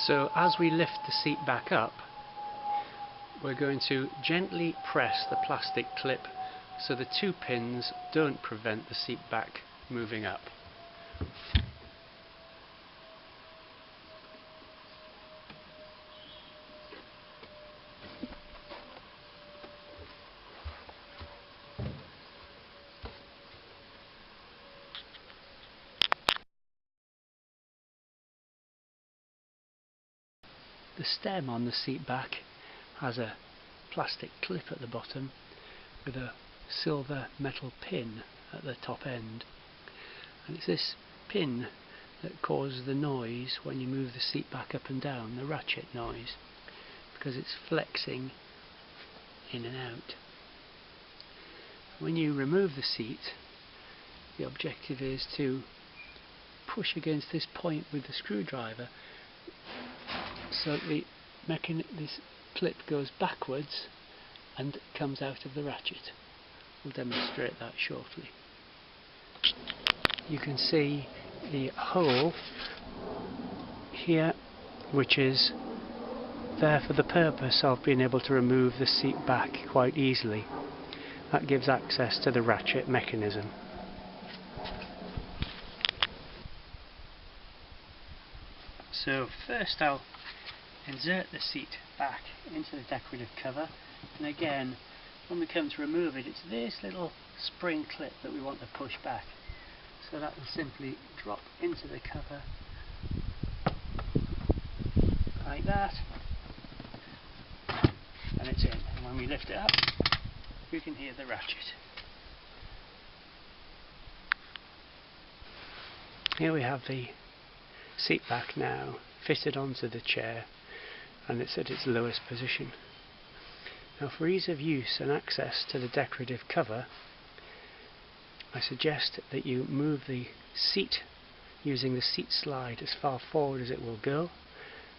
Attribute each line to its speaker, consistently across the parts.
Speaker 1: So as we lift the seat back up, we're going to gently press the plastic clip so the two pins don't prevent the seat back moving up. The stem on the seat back has a plastic clip at the bottom with a silver metal pin at the top end, and it's this pin that causes the noise when you move the seat back up and down, the ratchet noise, because it's flexing in and out. When you remove the seat, the objective is to push against this point with the screwdriver so the this clip goes backwards and comes out of the ratchet. We'll demonstrate that shortly. You can see the hole here, which is there for the purpose of being able to remove the seat back quite easily. That gives access to the ratchet mechanism. So first I'll insert the seat back into the decorative cover, and again when we come to remove it, it's this little spring clip that we want to push back, so that will simply drop into the cover like that, and it's in. And when we lift it up, you can hear the ratchet. Here we have the seat back now fitted onto the chair, and it's at its lowest position. Now, for ease of use and access to the decorative cover, I suggest that you move the seat using the seat slide as far forward as it will go,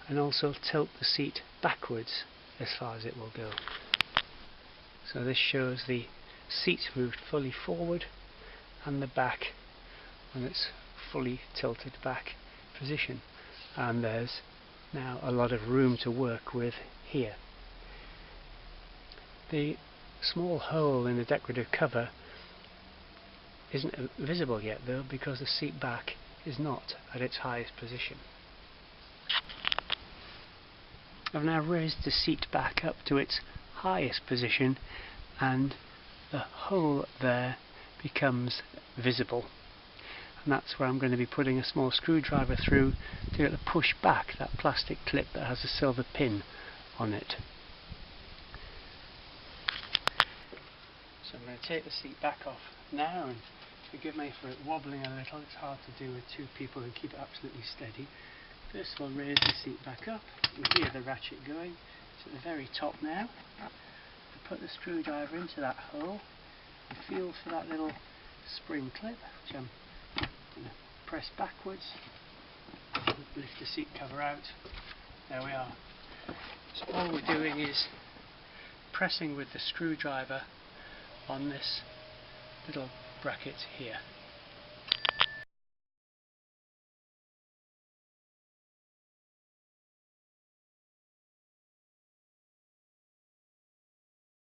Speaker 1: and also tilt the seat backwards as far as it will go. So this shows the seat moved fully forward and the back when it's fully tilted back position, and there's now a lot of room to work with here. The small hole in the decorative cover isn't visible yet though, because the seat back is not at its highest position. I've now raised the seat back up to its highest position, and the hole there becomes visible. And that's where I'm going to be putting a small screwdriver through to get to push back that plastic clip that has a silver pin on it. So I'm going to take the seat back off now, and forgive me for it wobbling a little, it's hard to do with two people and keep it absolutely steady. First of all, raise the seat back up, you can hear the ratchet going, it's at the very top now. I put the screwdriver into that hole and feel for that little spring clip, which I'm going to press backwards, lift the seat cover out. There we are. So all we're doing is pressing with the screwdriver on this little bracket here.